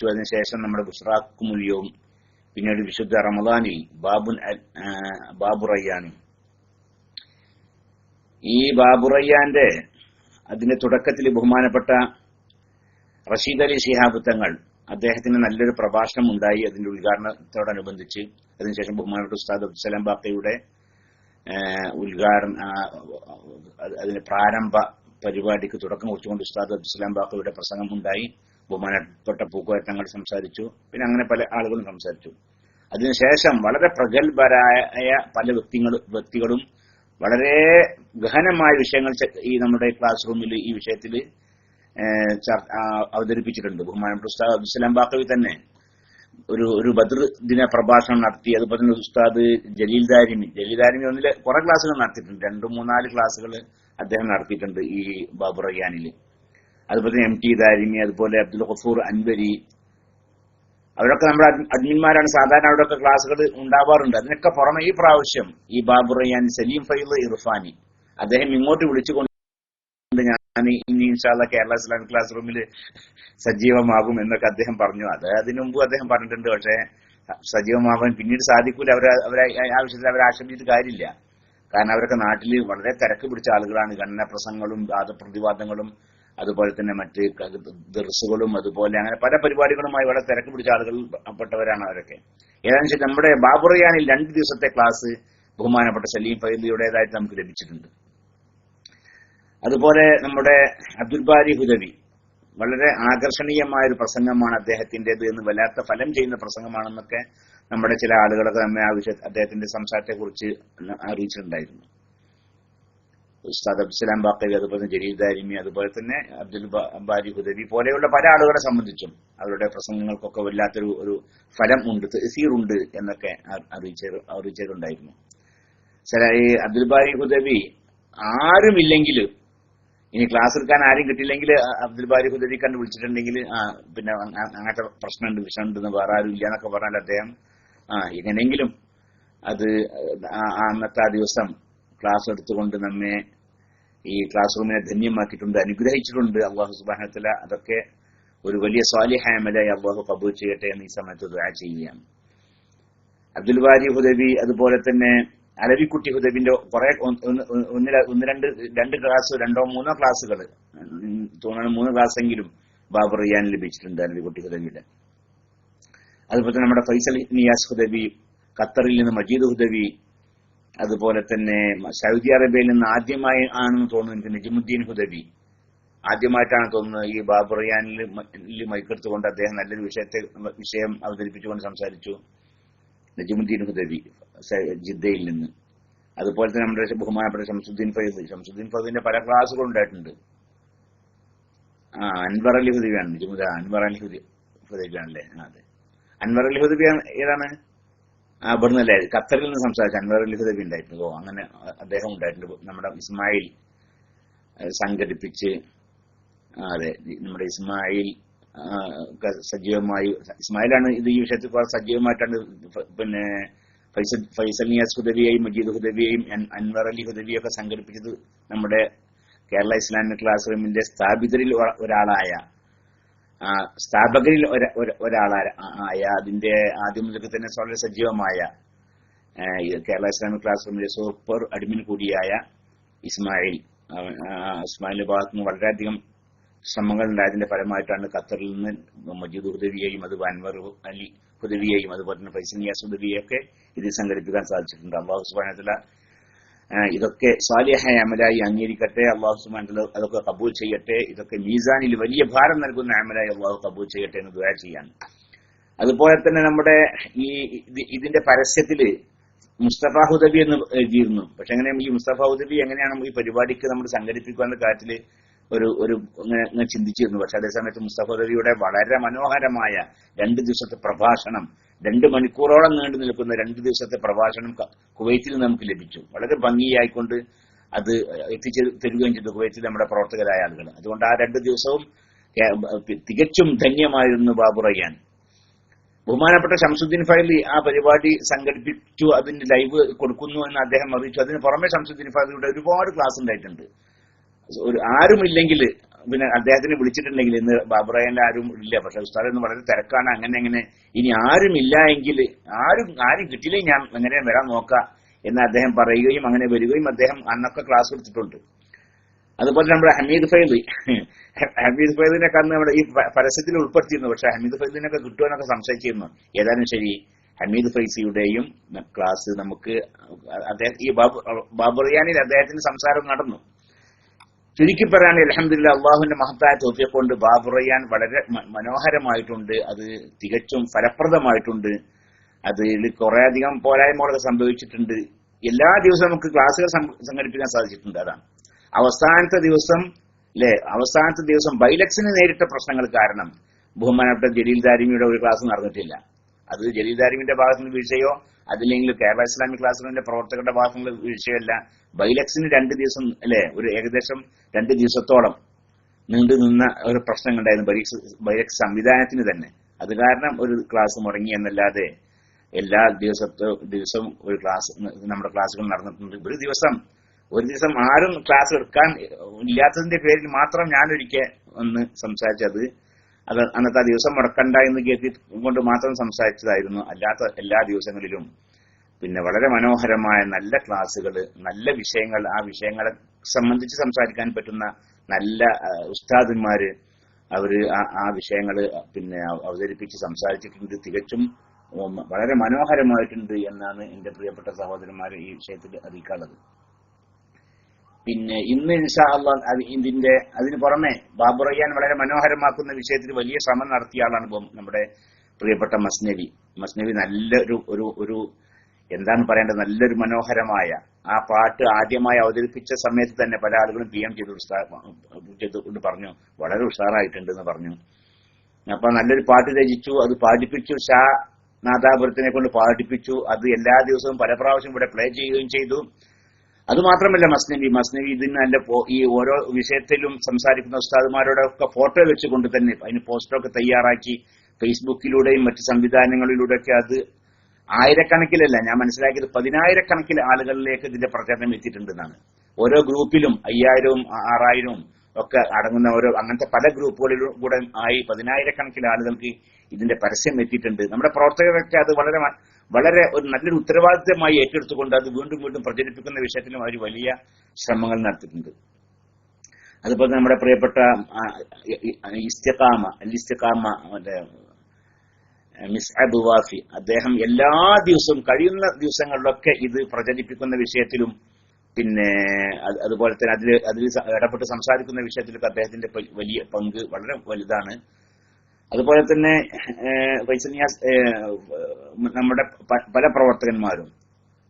അതിനുശേഷം നമ്മുടെ ബുസ്റാക്കുമുല്യവും പിന്നീട് വിശുദ്ധ റമദാനിൽ ബാബു റയ്യാനും. ഈ ബാബു റയ്യാന്റെ അതിന്റെ തുടക്കത്തിൽ ബഹുമാനപ്പെട്ട റഷീദ് അലി ശിഹാബ് തങ്ങൾ അദ്ദേഹത്തിന് നല്ലൊരു പ്രഭാഷണം ഉണ്ടായി അതിന്റെ ഉദ്ഘാടനത്തോടനുബന്ധിച്ച്. അതിനുശേഷം ബഹുമാനപ്പെട്ട ഉസ്താദ് അബ്ദുസ്സലാം ബാക്കയുടെ അതിന്റെ പ്രാരംഭ പരിപാടിക്ക് തുടക്കം കുറിച്ചുകൊണ്ട് ഉസ്താദ് അബ്ദുസ്സലാം ബാക്കയുടെ പ്രസംഗം ഉണ്ടായി. ബഹുമാനപ്പെട്ട പൂക്കോയ തങ്ങൾ സംസാരിച്ചു. പിന്നെ അങ്ങനെ പല ആളുകളും സംസാരിച്ചു. അതിനുശേഷം വളരെ പ്രഗത്ഭരായ പല വ്യക്തികളും വളരെ ഗഹനമായ വിഷയങ്ങൾ ഈ നമ്മുടെ ക്ലാസ് റൂമിൽ ഈ വിഷയത്തിൽ അവതരിപ്പിച്ചിട്ടുണ്ട്. ബഹുമാനപ്പെട്ട ഉസ്താദ് അബ്ദുസ്സലാം ബാക്കവി തന്നെ ഒരു ബദ്ർ ദിന പ്രഭാഷണം നടത്തി. അതുപോലെ തന്നെ ഉസ്താദ് ജലീൽ ദാരിമി ഒന്നിലെ കുറെ ക്ലാസ്സുകൾ നടത്തിയിട്ടുണ്ട്. 2-3-4 ക്ലാസ്സുകൾ അദ്ദേഹം നടത്തിയിട്ടുണ്ട് ഈ ബാബു റയ്യാനിൽ. അതുപോലെ തന്നെ MT ദാരിമി, അതുപോലെ അബ്ദുൽ ഗഫൂർ അൻവരി, അവരൊക്കെ നമ്മുടെ അഡ്മിന്മാരാണ്. സാധാരണ അവിടെയൊക്കെ ക്ലാസ്സുകൾ ഉണ്ടാവാറുണ്ട്. അതിനൊക്കെ പുറമെ ഈ പ്രാവശ്യം ഈ ബാബു റയ്യാൻ സലീം ഫൈദ് ഇർഫാനി അദ്ദേഹം ഇങ്ങോട്ട് വിളിച്ചുകൊണ്ട് ഞാൻ ഇനി ഇൻഷാ അല്ലാഹ് കേരള ഇസ്ലാമിക് ക്ലാസ് റൂമിൽ സജീവമാകും എന്നൊക്കെ അദ്ദേഹം പറഞ്ഞു. അത് അതിനു മുമ്പ് അദ്ദേഹം പറഞ്ഞിട്ടുണ്ട്. പക്ഷേ സജീവമാകാൻ പിന്നീട് സാധിക്കൂല. അവരെ ആ വിഷയത്തിൽ അവരെ ആക്ഷേപിച്ചിട്ട് കാര്യമില്ല. കാരണം അവരൊക്കെ നാട്ടിൽ വളരെ തിരക്ക് പിടിച്ച ആളുകളാണ്. ഗണന പ്രസംഗങ്ങളും വാദപ്രതിവാദങ്ങളും അതുപോലെ തന്നെ മറ്റ് ദർസുകളും അതുപോലെ അങ്ങനെ പല പരിപാടികളുമായി വളരെ തിരക്ക് പിടിച്ച ആളുകൾ പെട്ടവരാണ് അവരൊക്കെ. ഏതാണെന്ന് വെച്ചാൽ നമ്മുടെ ബാബു റയ്യാനിൽ 2 ദിവസത്തെ ക്ലാസ് ബഹുമാനപ്പെട്ട സലീം ഫൈദിയുടേതായിട്ട് നമുക്ക് ലഭിച്ചിട്ടുണ്ട്. അതുപോലെ നമ്മുടെ അബ്ദുൽ ബാരി ഹുദവി വളരെ ആകർഷണീയമായ ഒരു പ്രസംഗമാണ് അദ്ദേഹത്തിന്റേത് എന്ന് വല്ലാത്ത ഫലം ചെയ്യുന്ന പ്രസംഗമാണെന്നൊക്കെ നമ്മുടെ ചില ആളുകളൊക്കെ നമ്മെ ആ അദ്ദേഹത്തിന്റെ സംസാരത്തെ കുറിച്ച് അറിയിച്ചിട്ടുണ്ടായിരുന്നു. ഉസ്താദ് അബ്ദുസ്സലാം ബാക്കവി, അതുപോലെ ജലീൽ ദാരിമി, അതുപോലെ തന്നെ അബ്ദുൽ ബാരി ഹുദവി പോലെയുള്ള പല ആളുകളെ സംബന്ധിച്ചും അവരുടെ പ്രസംഗങ്ങൾക്കൊക്കെ വല്ലാത്തൊരു ഫലം ഉണ്ട്, തഅ്സീറുണ്ട് എന്നൊക്കെ അറിയിച്ചിട്ടുണ്ടായിരുന്നു. ഈ അബ്ദുൽ ബാരി ഹുദവി ആരുമില്ലെങ്കിൽ, ഇനി ക്ലാസ് എടുക്കാൻ ആരും കിട്ടിയില്ലെങ്കിൽ അബ്ദുൽ ബാരി ഹുദവി കണ്ട് വിളിച്ചിട്ടുണ്ടെങ്കിൽ പിന്നെ അങ്ങനത്തെ പ്രശ്നമുണ്ട്, വിഷയമുണ്ടെന്ന് വേറെ ആരും ഇല്ല എന്നൊക്കെ പറഞ്ഞാൽ അദ്ദേഹം എങ്ങനെയെങ്കിലും അത് അന്നത്തെ ആ ദിവസം ക്ലാസ് എടുത്തുകൊണ്ട് നമ്മെ ഈ ക്ലാസ് റൂമിനെ ധന്യമാക്കിയിട്ടുണ്ട്, അനുഗ്രഹിച്ചിട്ടുണ്ട് അല്ലാഹു സുബ്ഹാനഹു വ തആല. അതൊക്കെ ഒരു വലിയ സ്വാലിഹായ അമലായി അല്ലാഹു ഖബൂൽ ചെയ്യട്ടെ എന്ന് ഈ സമയത്ത് ദുആ ചെയ്യുകയാണ്. അബ്ദുൽ ബാരി ഹുദവി, അതുപോലെ തന്നെ അലവിക്കുട്ടി ഹുദവിന്റെ കുറെ രണ്ട് ക്ലാസ് 2-3 ക്ലാസ്സുകൾ തോന്നുന്നു 3 ക്ലാസ്സെങ്കിലും ബാബു റയ്യാനിൽ ലഭിച്ചിട്ടുണ്ട് അലവിക്കുട്ടി ഹുദവിയുടെ. അതുപോലെ തന്നെ നമ്മുടെ ഫൈസൽ നിയാസ് ഹുദവി, ഖത്തറിൽ നിന്ന് മജീദ് ഹുദവി, അതുപോലെ തന്നെ സൗദി അറേബ്യയിൽ നിന്ന് ആദ്യമായി ആണെന്ന് തോന്നുന്നു എനിക്ക് നജിമുദ്ദീൻ ഹുദവി, ആദ്യമായിട്ടാണ് തോന്നുന്നത് ഈ ബാബു റയ്യാനിൽ മൈക്കെടുത്തുകൊണ്ട് അദ്ദേഹം നല്ലൊരു വിഷയം അവതരിപ്പിച്ചുകൊണ്ട് സംസാരിച്ചു. നജിമുദ്ദീൻ ഹുദവി ജിദ്ദയിൽ നിന്ന്. അതുപോലെ തന്നെ നമ്മുടെ ബഹുമാനപ്പെട്ട ഷംസുദ്ദീൻ ഫൈദിന്റെ പല ക്ലാസുകളും ഉണ്ടായിട്ടുണ്ട്. അൻവർ അലി ഹുദവിയാണ് അൻവർ അലി ഹുദവിയാണല്ലേ? അതെ, അൻവർ അലി ഹുദവി ഏതാണ്? ഇവിടുന്നല്ലേ ഖത്തറിൽ നിന്ന് സംസാരിച്ച അൻവർ അലി ഹുദവി ഉണ്ടായിരുന്നു. അങ്ങനെ അദ്ദേഹം ഉണ്ടായിട്ടുണ്ട്. നമ്മുടെ ഇസ്മായിൽ സംഘടിപ്പിച്ച്, അതെ, നമ്മുടെ ഇസ്മായിൽ സജീവമായി, ഇസ്മായിലാണ് ഇത് ഈ വിഷയത്തിൽ സജീവമായിട്ടാണ് പിന്നെ ഫൈസൽ നിയാസ് ഹുദവിയെയും മജീദ് ഹുദവിയെയും അൻവർ അലി ഹുദവിയൊക്കെ സംഘടിപ്പിച്ചത് നമ്മുടെ കേരള ഇസ്ലാമിക് ക്ലാസ് റൂമിന്റെ സ്ഥാപകരിൽ ഒരാളായ അതിന്റെ ആദ്യം മുതൽ തന്നെ വളരെ സജീവമായ കേരള ഇസ്ലാമിക് ക്ലാസ് റൂമിന്റെ സൂപ്പർ അഡ്മിൻ കൂടിയായ ഇസ്മായിലിന്റെ ഭാഗത്ത് നിന്ന് വളരെയധികം ശ്രമങ്ങൾ ഉണ്ടായതിന്റെ ഫലമായിട്ടാണ് ഖത്തറിൽ നിന്ന് മജീദ് ഹുദവിയെയും അതുപോലെ അൻവർ അലി ഹുദവിയെയും അതുപോലെ തന്നെ ഫൈസൽ നിയാസ് ഹുദവിയെയൊക്കെ ഇതിൽ സംഘടിപ്പിക്കാൻ സാധിച്ചിട്ടുണ്ട്. അല്ലാഹു സുബ്ഹാനഹു വ തആല ഇതൊക്കെ സാലിഹായ അമലായി അംഗീകരിക്കട്ടെ. അല്ലാഹു സുബ്ഹാനഹു വ തആല അതൊക്കെ കബൂൽ ചെയ്യട്ടെ. ഇതൊക്കെ മീസാനിൽ വലിയ ഭാരം നൽകുന്ന അമലായി അല്ലാഹു കബൂൽ ചെയ്യട്ടെ എന്ന് ദുആ ചെയ്യാൻ. അതുപോലെ തന്നെ നമ്മുടെ ഇതിന്റെ പരസ്യത്തില് മുസ്തഫ ഹുദവി എന്ന് എഴുതിയിരുന്നു. പക്ഷെ എങ്ങനെ ഈ മുസ്തഫ ഹുദവി എങ്ങനെയാണ് ഈ പരിപാടിക്ക് നമ്മൾ സംഘടിപ്പിക്കുന്ന കാര്യത്തില് ഒരു ചിന്തിച്ചിരുന്നു. പക്ഷെ അതേസമയത്ത് മുസ്തഫ ഹുദവിയുടെ വളരെ മനോഹരമായ 2 ദിവസത്തെ പ്രഭാഷണം, 2 മണിക്കൂറോളം നീണ്ടു നിൽക്കുന്ന 2 ദിവസത്തെ പ്രഭാഷണം കുവൈത്തിൽ നമുക്ക് ലഭിച്ചു. വളരെ ഭംഗിയായിക്കൊണ്ട് അത് എത്തിച്ചേരുകയും ചെയ്തു കുവൈത്തിൽ നമ്മുടെ പ്രവർത്തകരായ ആളുകൾ. അതുകൊണ്ട് ആ 2 ദിവസവും തികച്ചും ധന്യമായിരുന്നു ബാബു റയ്യാൻ. ബഹുമാനപ്പെട്ട ഷംസുദ്ദീൻ ഫൈലി ആ പരിപാടി സംഘടിപ്പിച്ചു, അതിന്റെ ലൈവ് കൊടുക്കുന്നു എന്ന് അദ്ദേഹം അറിയിച്ചു. അതിന് പുറമെ ഷംസുദ്ദീൻ ഫൈലിയുടെ ഒരുപാട് ക്ലാസ് ഉണ്ടായിട്ടുണ്ട്. ആരുമില്ലെങ്കിൽ പിന്നെ അദ്ദേഹത്തിന് വിളിച്ചിട്ടുണ്ടെങ്കിൽ ഇന്ന് ബാബുറയ്യനിൽ ആരും ഇല്ല, പക്ഷെ ഉസ്താദ് എന്ന് വളരെ തിരക്കാണ്, അങ്ങനെ ഇനി ആരും ഇല്ല എങ്കിൽ ആരും കിട്ടിയില്ലെങ്കിൽ ഞാൻ എങ്ങനെ വരാൻ നോക്കാം എന്ന് അദ്ദേഹം പറയുകയും അങ്ങനെ വരികയും അദ്ദേഹം അന്നൊക്കെ ക്ലാസ് എടുത്തിട്ടുണ്ട്. അതുപോലെ നമ്മുടെ ഹമീദ് ഫൈദിനൊക്കെ അന്ന് നമ്മുടെ ഈ പരസ്യത്തിൽ ഉൾപ്പെടുത്തിയിരുന്നു. പക്ഷെ ഹമീദ് ഫൈദിനൊക്കെ കിട്ടുമെന്നൊക്കെ സംശയിച്ചിരുന്നു. ഏതായാലും ശരി, ഹമീദ് ഫൈസിയുടെയും ക്ലാസ് നമുക്ക് അദ്ദേഹം ഈ ബാബുറിയാനിൽ അദ്ദേഹത്തിന്റെ സംസാരം നടന്നു. ചുരുക്കി പറയാൻ അൽഹംദുലില്ലാ അള്ളാഹുവിന്റെ മഹത്തായ തൗഫീഖ് കൊണ്ട് ബാബുറിയാൻ വളരെ മനോഹരമായിട്ടുണ്ട്. അത് തികച്ചും ഫലപ്രദമായിട്ടുണ്ട്. അതിൽ കുറേയധികം പോരായ്മകളൊക്കെ സംഭവിച്ചിട്ടുണ്ട്. എല്ലാ ദിവസവും നമുക്ക് ക്ലാസുകൾ സംഘടിപ്പിക്കാൻ സാധിച്ചിട്ടുണ്ട്. അതാണ് അവസാനത്തെ ദിവസം ബൈലക്സിന് നേരിട്ട പ്രശ്നങ്ങൾ കാരണം ബഹുമാനപ്പെട്ട ജലീൽ ദാരിമിയുടെ ഒരു ക്ലാസ് നടന്നിട്ടില്ല. അത് ജലീൽ ദാരിമിന്റെ ഭാഗത്തു നിന്ന് വീഴ്ചയോ അതില്ലെങ്കിൽ കേരള ഇസ്ലാമിക് ക്ലാസ് റൂമിന്റെ പ്രവർത്തകരുടെ ഭാഗത്തു നിന്ന് വീഴ്ചയല്ല. ബൈലക്സിന് 2 ദിവസം ഒരു ഏകദേശം 2 ദിവസത്തോളം നീണ്ടു നിന്ന ഒരു പ്രശ്നം ഉണ്ടായിരുന്നു ബൈലക്സ് സംവിധാനത്തിന് തന്നെ. അത് കാരണം ഒരു ക്ലാസ് മുടങ്ങി എന്നല്ലാതെ എല്ലാ ദിവസവും ഒരു ക്ലാസ് നമ്മുടെ ക്ലാസ്സുകൾ നടന്നിട്ടുണ്ട്. ഒരു ദിവസം ആരും ക്ലാസ് എടുക്കാൻ ഇല്ലാത്തതിന്റെ പേരിൽ മാത്രം ഞാനൊരിക്കൽ ഒന്ന് സംസാരിച്ചത് അത് അന്നത്തെ ആ ദിവസം മുടക്കണ്ട എന്ന് കരുതി കൊണ്ട് മാത്രം സംസാരിച്ചതായിരുന്നു. അല്ലാത്ത എല്ലാ ദിവസങ്ങളിലും പിന്നെ വളരെ മനോഹരമായ നല്ല ക്ലാസ്സുകൾ, നല്ല വിഷയങ്ങൾ, ആ വിഷയങ്ങളെ സംബന്ധിച്ച് സംസാരിക്കാൻ പറ്റുന്ന നല്ല ഉസ്താദന്മാര് അവര് ആ വിഷയങ്ങൾ പിന്നെ അവതരിപ്പിച്ച് സംസാരിച്ചിട്ടുണ്ട്. തികച്ചും വളരെ മനോഹരമായിട്ടുണ്ട് എന്നാണ് എന്റെ പ്രിയപ്പെട്ട സഹോദരന്മാരെ ഈ വിഷയത്തിൽ അറിയിക്കാനുള്ളത്. പിന്നെ ഇന്ന് ഇൻഷാ അല്ലാഹ് അതിന് പുറമെ ബാബുറയ്യാൻ വളരെ മനോഹരമാക്കുന്ന വിഷയത്തിൽ വലിയ ശ്രമം നടത്തിയ ആളാണ് നമ്മുടെ പ്രിയപ്പെട്ട മസ്നവി നല്ലൊരു എന്താണ് പറയേണ്ടത്, നല്ലൊരു മനോഹരമായ ആ പാട്ട് ആദ്യമായി അവതരിപ്പിച്ച സമയത്ത് തന്നെ പല ആളുകളും PM ചെയ്തുകൊണ്ട് പറഞ്ഞു വളരെ ഉഷാറായിട്ടുണ്ട് എന്ന് പറഞ്ഞു. അപ്പൊ നല്ലൊരു പാട്ട് രചിച്ചു, അത് പാടിപ്പിച്ചു. ഷാ നാദാപുരത്തിനെ കൊണ്ട് പാടിപ്പിച്ചു. അത് എല്ലാ ദിവസവും പല പ്രാവശ്യം ഇവിടെ പ്ലേ ചെയ്യുകയും ചെയ്തു. അതുമാത്രമല്ല മസ്നവി ഇതിന് നല്ല ഈ ഓരോ വിഷയത്തിലും സംസാരിക്കുന്ന ഉസ്താദുമാരോടൊക്കെ ഫോട്ടോ വെച്ചുകൊണ്ട് തന്നെ അതിന് പോസ്റ്ററൊക്കെ തയ്യാറാക്കി ഫേസ്ബുക്കിലൂടെയും മറ്റ് സംവിധാനങ്ങളിലൂടെയൊക്കെ അത് ആയിരക്കണക്കിലല്ല, ഞാൻ മനസ്സിലാക്കിയത് 10,000-കണക്കിന് ആളുകളിലേക്ക് ഇതിന്റെ പ്രചാരണം എത്തിയിട്ടുണ്ടെന്നാണ്. ഓരോ ഗ്രൂപ്പിലും 5,000-ഉം 6,000-ഉം ഒക്കെ അടങ്ങുന്ന അങ്ങനത്തെ പല ഗ്രൂപ്പുകളിലൂടെ ആയി 10,000-കണക്കിന് ആളുകൾക്ക് ഇതിന്റെ പരസ്യം എത്തിയിട്ടുണ്ട്. നമ്മുടെ പ്രവർത്തകരൊക്കെ അത് വളരെ ഒരു നല്ലൊരു ഉത്തരവാദിത്തമായി ഏറ്റെടുത്തുകൊണ്ട് അത് വീണ്ടും പ്രചരിപ്പിക്കുന്ന വിഷയത്തിലും അവർ വലിയ ശ്രമങ്ങൾ നടത്തിയിട്ടുണ്ട്. അതുപോലെ നമ്മുടെ പ്രിയപ്പെട്ട ഇസ്തിഖാമ മിസ്അബ് വാഫി, അദ്ദേഹം എല്ലാ ദിവസവും കഴിയുന്ന ദിവസങ്ങളിലൊക്കെ ഇത് പ്രചരിപ്പിക്കുന്ന വിഷയത്തിലും പിന്നെ അതുപോലെ തന്നെ അതിൽ ഇടപെട്ട് സംസാരിക്കുന്ന വിഷയത്തിലൊക്കെ അദ്ദേഹത്തിന്റെ വലിയ പങ്ക് വളരെ വലുതാണ്. അതുപോലെ തന്നെ നമ്മുടെ പല പ്രവർത്തകന്മാരും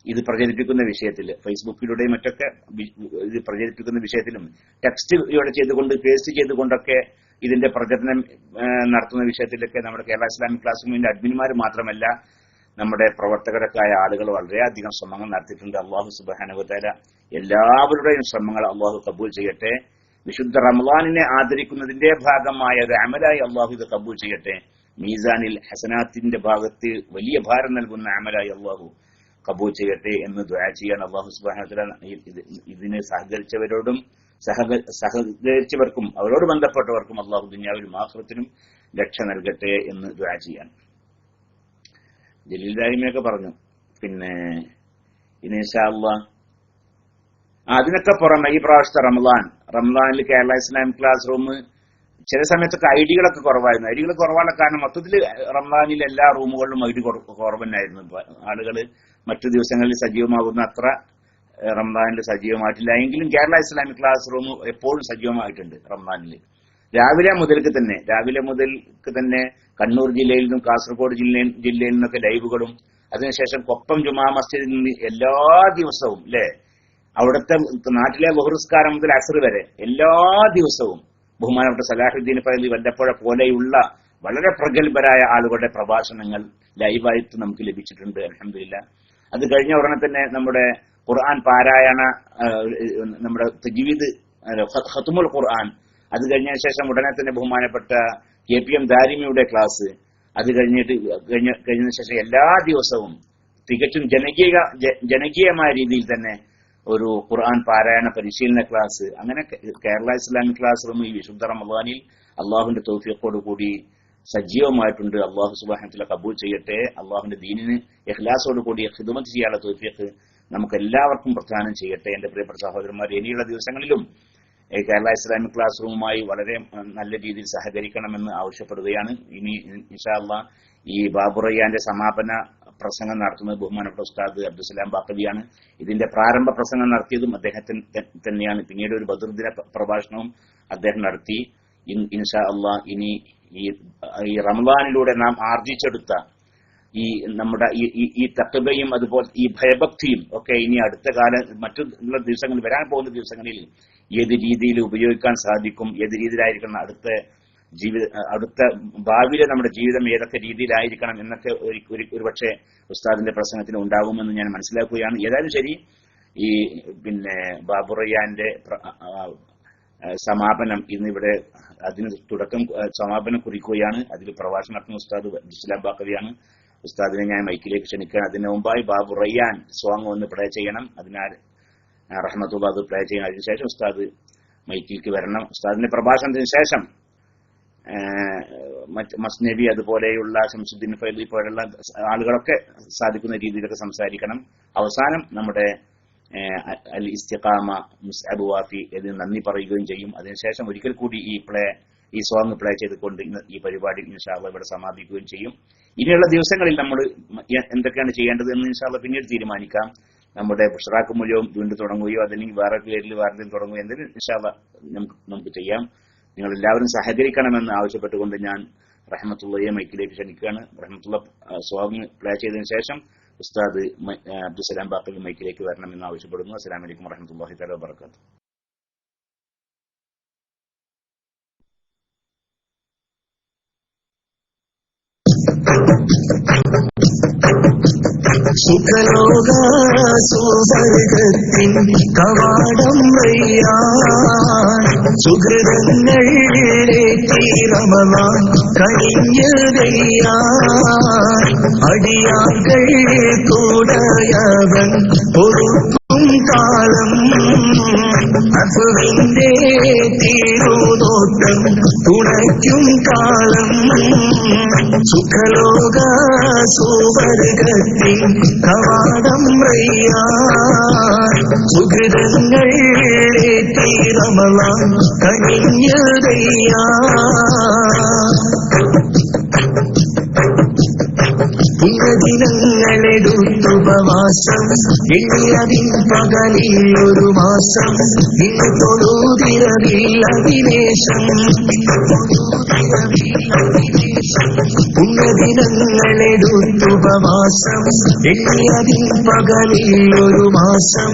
ഇത് പ്രചരിപ്പിക്കുന്ന വിഷയത്തിൽ ഫേസ്ബുക്കിലൂടെയും മറ്റൊക്കെ ഇത് പ്രചരിപ്പിക്കുന്ന വിഷയത്തിലും ടെക്സ്റ്റ് ഇവിടെ ചെയ്തുകൊണ്ട് പേസ്റ്റ് ചെയ്തുകൊണ്ടൊക്കെ ഇതിന്റെ പ്രചരണം നടത്തുന്ന വിഷയത്തിലൊക്കെ നമ്മുടെ കേരള ഇസ്ലാമിക് ക്ലാസ് റൂമിന്റെ അഡ്മിന്മാർ മാത്രമല്ല നമ്മുടെ പ്രവർത്തകരൊക്കെ ആയ ആളുകൾ വളരെയധികം ശ്രമങ്ങൾ നടത്തിയിട്ടുണ്ട്. അള്ളാഹു സുബ്ഹാനഹു വ തആല എല്ലാവരുടെയും ശ്രമങ്ങൾ അള്ളാഹു കബൂൽ ചെയ്യട്ടെ. വിശുദ്ധ റമളാനിനെ ആദരിക്കുന്നതിന്റെ ഭാഗമായ ഒരു അമലായി അള്ളാഹു ഇത് കബൂൽ ചെയ്യട്ടെ. മീസാനിൽ ഹസനാത്തിന്റെ ഭാഗത്ത് വലിയ ഭാരം നൽകുന്ന അമലായി അള്ളാഹു കബൂൽ ചെയ്യട്ടെ എന്ന് ദുആ ചെയ്യാൻ അള്ളാഹു സുബ്ഹാനഹു വ തആല ഇതിനെ സഹകരിച്ചവരോടും സഹകരിച്ചവർക്കും അവരോട് ബന്ധപ്പെട്ടവർക്കും അള്ളാഹു ദുനിയാവിലും ആഖിറത്തിലും രക്ഷ നൽകട്ടെ എന്ന് ദുആ ചെയ്യാൻ. ജലീൽ ദാരിമിയൊക്കെ പറഞ്ഞു. പിന്നെ ഇൻഷാ അല്ലാഹ് അതിനൊക്കെ പുറമെ ഈ പ്രാവശ്യത്തെ റമളാനിൽ കേരള ഇസ്ലാമിക് ക്ലാസ് റൂം ചില സമയത്തൊക്കെ ഐഡികളൊക്കെ കുറവായിരുന്നു. ഐഡികൾ കുറവാനുള്ള കാരണം മൊത്തത്തിൽ റമളാനിൽ എല്ലാ റൂമുകളിലും ഐഡി കുറവന്നായിരുന്നു. ആളുകൾ മറ്റു ദിവസങ്ങളിൽ സജീവമാകുന്ന അത്ര റമളാനിൽ സജീവമായിട്ടില്ല. എങ്കിലും കേരള ഇസ്ലാമിക് ക്ലാസ് റൂം എപ്പോഴും സജീവമായിട്ടുണ്ട്. റമളാനിൽ രാവിലെ മുതൽക്ക് തന്നെ കണ്ണൂർ ജില്ലയിൽ നിന്നും കാസർഗോഡ് ജില്ലയിൽ നിന്നൊക്കെ ലൈവുകളും അതിനുശേഷം കൊപ്പം ജുമാ മസ്ജിദിൽ നിന്ന് എല്ലാ ദിവസവും അവിടുത്തെ നാട്ടിലെ ബഹുസ്കാരം മുതൽ അസ്ർ വരെ എല്ലാ ദിവസവും ബഹുമാനപ്പെട്ട സലാഹുദ്ദീൻ ഫൈസി വല്ലപ്പുഴ പോലെയുള്ള വളരെ പ്രഗത്ഭരായ ആളുകളുടെ പ്രഭാഷണങ്ങൾ ലൈവായിട്ട് നമുക്ക് ലഭിച്ചിട്ടുണ്ട്. അൽഹംദുലില്ലാഹ്. അത് കഴിഞ്ഞ ഉടനെ തന്നെ നമ്മുടെ ഖുർആൻ പാരായണ നമ്മുടെ തജ്വീദ് ഖത്മുൽ ഖുർആൻ അത് കഴിഞ്ഞതിന് ശേഷം ഉടനെ തന്നെ ബഹുമാനപ്പെട്ട KPM ദാരിമിയുടെ ക്ലാസ് അത് കഴിഞ്ഞതിന് ശേഷം എല്ലാ ദിവസവും തികച്ചും ജനകീയമായ രീതിയിൽ തന്നെ ഒരു ഖുർആൻ പാരായണ പരിശീലന ക്ലാസ്, അങ്ങനെ കേരള ഇസ്ലാമിക് ക്ലാസ് റൂം ഈ വിശുദ്ധ റമദാനിൽ അള്ളാഹുവിന്റെ തൗഫീഖോട് കൂടി സജീവമായിട്ടുണ്ട്. അള്ളാഹു സുബ്ഹാനഹു വ തആല കബൂൽ ചെയ്യട്ടെ. അള്ളാഹുവിന്റെ ദീനിന് ഇഖ്ലാസോട് കൂടി ഖിദ്മത്ത് ചെയ്യാനുള്ള തൗഫീഖ് നമുക്ക് എല്ലാവർക്കും പ്രദാനം ചെയ്യട്ടെ. എന്റെ പ്രിയപ്പെട്ട സഹോദരന്മാർ, ഇനിയുള്ള ദിവസങ്ങളിലും കേരള ഇസ്ലാമിക് ക്ലാസ് റൂമുമായി വളരെ നല്ല രീതിയിൽ സഹകരിക്കണമെന്ന് ആവശ്യപ്പെടുകയാണ്. ഇനി ഇൻഷാ അല്ലാഹ് ഈ ബാബുറയ്യാന്റെ സമാപന പ്രസംഗം നടത്തുന്നത് ബഹുമാനപ്പെട്ട ഉസ്താദ് അബ്ദുസ്സലാം ബാഖവിയാണ്. ഇതിന്റെ പ്രാരംഭ പ്രസംഗം നടത്തിയതും അദ്ദേഹത്തിന് തന്നെയാണ്. പിന്നീട് ഒരു ബദറുദ്ദിന പ്രഭാഷണവും അദ്ദേഹം നടത്തി. ഇൻഷാ അല്ലാഹ് ഇനി ഈ റമദാനിലൂടെ നാം ആർജിച്ചെടുത്ത ഈ നമ്മുടെ ഈ തഖ്വയും അതുപോലെ ഈ ഭയഭക്തിയും ഒക്കെ ഇനി അടുത്ത മറ്റുള്ള ദിവസങ്ങളിൽ, വരാൻ പോകുന്ന ദിവസങ്ങളിൽ ഏത് രീതിയിൽ ഉപയോഗിക്കാൻ സാധിക്കും, ഏത് രീതിയിലായിരിക്കണം അടുത്ത ഭാവിയിലെ നമ്മുടെ ജീവിതം ഏതൊക്കെ രീതിയിലായിരിക്കണം എന്നൊക്കെ ഒരുപക്ഷെ ഉസ്താദിന്റെ പ്രസംഗത്തിന് ഉണ്ടാകുമെന്ന് ഞാൻ മനസ്സിലാക്കുകയാണ്. ഏതായാലും ശരി, ഈ ബാബുറയ്യാന്റെ സമാപനം ഇന്നിവിടെ അതിന് സമാപനം കുറിക്കുകയാണ്. അതിൽ പ്രഭാഷണം നടത്തുന്ന ഉസ്താദ് അബ്ദുസ്സലാം ബാഖവിയാണ്. ഉസ്താദിനെ ഞാൻ മൈക്കിലേക്ക് ക്ഷണിക്കുകയാണ്. അതിന് മുമ്പായി ബാബുറയ്യാൻ സോങ് ഒന്ന് പ്ലേ ചെയ്യണം. അതിനാൽ റഹ്മത്തുള്ളാഹി അത് പ്ലേ ചെയ്യണം. അതിനുശേഷം ഉസ്താദ് മൈക്കിലേക്ക് വരണം. ഉസ്താദിന്റെ പ്രഭാഷണത്തിന് ശേഷം മസ്നബി അതുപോലെയുള്ള ശംസുദ്ദീൻ ഫൈലി പോലുള്ള ആളുകളൊക്കെ സാധിക്കുന്ന രീതിയിലൊക്കെ സംസാരിക്കണം. അവസാനം നമ്മുടെ അൽ ഇസ്തിഖാമ മുസ്അബ് വാഫി ഇതിന് നന്ദി പറയുകയും ചെയ്യും. അതിനുശേഷം ഒരിക്കൽ കൂടി ഈ സോങ് പ്ലേ ചെയ്തുകൊണ്ട് ഈ പരിപാടി ഇൻഷാ അല്ലാഹ് ഇവിടെ സമാപിക്കുകയും ചെയ്യും. ഇനിയുള്ള ദിവസങ്ങളിൽ നമ്മൾ എന്തൊക്കെയാണ് ചെയ്യേണ്ടത് എന്ന് ഇൻഷാ അല്ലാഹ് പിന്നീട് തീരുമാനിക്കാം. നമ്മുടെ ബുഷ്റാക്ക് മൂല്യവും വീണ്ടും തുടങ്ങുകയോ അതല്ലെങ്കിൽ വേറെ പേരിൽ വേറെ തുടങ്ങുകയോ എന്തെങ്കിലും ഇൻഷാ അല്ലാഹ് നമുക്ക് ചെയ്യാം. നിങ്ങൾ എല്ലാവരും സഹകരിക്കണമെന്ന് ആവശ്യപ്പെട്ടുകൊണ്ട് ഞാൻ റഹ്മത്തുള്ളയെ മൈക്കിലേക്ക് ക്ഷണിക്കുകയാണ്. റഹ്മത്തുള്ള സോങ് പ്ലേ ചെയ്തതിനു ശേഷം ഉസ്താദ് അബ്ദുസ്സലാം ബാഖവി മൈക്കിലേക്ക് വരണമെന്ന് ആവശ്യപ്പെടുന്നു. അസ്സലാമു അലൈക്കും വറഹ്മത്തുള്ളാഹി തആല വബറകാതുഹു. സുഖലോക സുവർഗത്തിൻ കവാടം വയ്യാൻ സുഹൃതങ്ങളിലേറ്റി റമളാൻ കഴിഞ്ഞതയ്യാൻ അടിയാകൾ കൂടയവൻ പൊറുക്കും കാലം അസുവിന്റെ തിരുനോട്ടം തുണയ്ക്കും കാലം സുഖലോക സുവർഗത്തിൻ കവാടം റയ്യാൻ സുഹൃതങ്ങളേറ്റി റമളാൻ കഴിഞ്ഞതയ്യാൻ പുണ്യദിനങ്ങളെടുത്തുപവാസം എണ്ണിയതിൻ പകലിൽ ഒരു മാസം ഇന്ന് തൊഴുതിരവിൽ അഭിനേഷം പുണ്യദിനങ്ങളെടുത്തുപവാസം എണ്ണിയതിൻ പകലിൽ ഒരു മാസം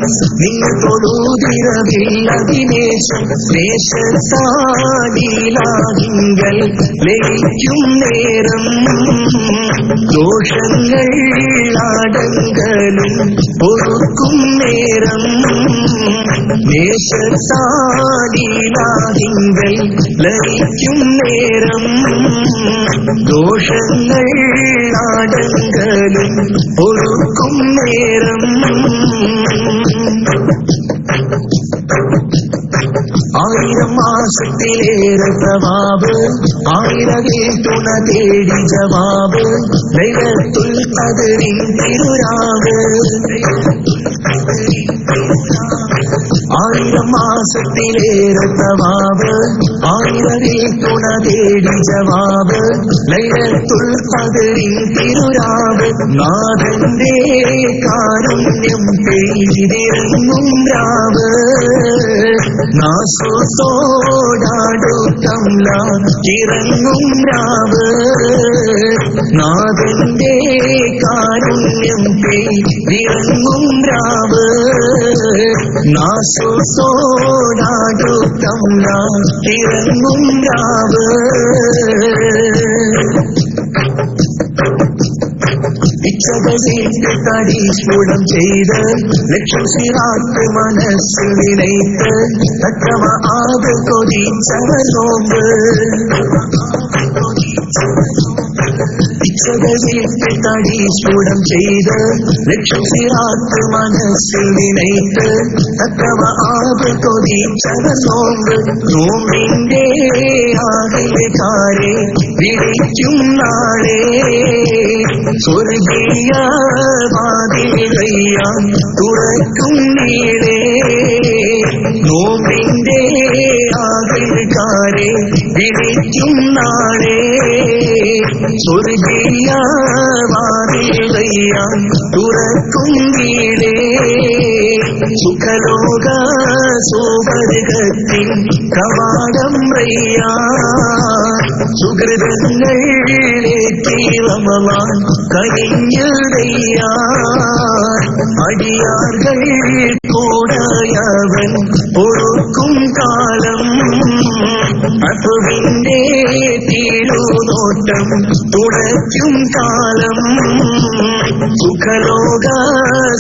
ഇന്ന് തൊഴുതിരവിൽ അഭിനേഷം ദേശത്താലീലാതിങ്കൽ ലയിക്കും നേരം ദോഷങ്ങൾ ആടങ്കലും പൊറുക്കും നേരം ദേശത്താലീലാതിങ്കൽ ലയിക്കും നേരം ദോഷങ്ങൾ ആടങ്കലും പൊറുക്കും നേരം 1000 മാസത്തിലേറെ സവാബ് 1000 തുണ തേടി ജവാബ് ലൈലത്തുൽ ഖദ്റിൻ തിരുരാവ് 1000 മാസത്തിലേറെ സവാബ് 1000 തുണ തേടി ജവാബ് ലൈലത്തുൽ ഖദ്റിൻ തിരുരാവ് നാഥന്റെ കാരുണ്യം പെയ്തിറങ്ങും രാവ് നാസോടാടുത്തംല ഇറങ്ങും രാവ് നാഥന്റെ കാരുണ്യം പെയ്തിറങ്ങും രാവ് നാസോടാടുത്തംല ഇറങ്ങും രാവ് ഇച്ഛകളിട്ട് തരീസ്ഫുടം ചെയ്ത് ലക്ഷ്യം സിറാത്ത് മനസ്സിൽ നിലയ്ത്ത് തക്കവ ആകെ കൊതിച്ചവർ നോമ്പ് ഇച്ഛകൾ വീട്ട് തടീസ്ഫുടം ചെയ്ത് ലക്ഷ്യം സിറാത്ത് മനസ്സിൽ നിനയ്ത്ത് തക്കവ ആപ് കൊതിച്ചവർ നോമ്പ് നോമ്പിന്റെ ആകെക്കാരെ വിളിക്കും നാളെ സ്വർഗീയ വാതിലയ്യാൻ തുറക്കും നീളെ നോമ്പിന്റെ ആകെക്കാരെ വിളിക്കും നാളെ സ്വർഗീയ വാതിലയ്യാൻ തുറക്കും നീളെ സുഖലോക സുവർഗത്തിൻ കവാടം റയ്യാൻ സുഹൃതങ്ങളേറ്റി റമളാൻ കഴിഞ്ഞതയ്യാൻ അടിയാർകൾ കൂടയവൻ പൊറുക്കും കാലം അസുവിന്റെ തിരുനോട്ടം തുടയ്ക്കും കാലം സുഖലോക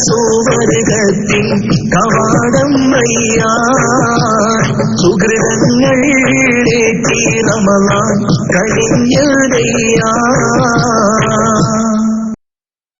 സുവർഗത്തിൻ കവാടം റയ്യാൻ സുഹൃതങ്ങളേറ്റി റമളാൻ കഴിഞ്ഞതയ്യാൻ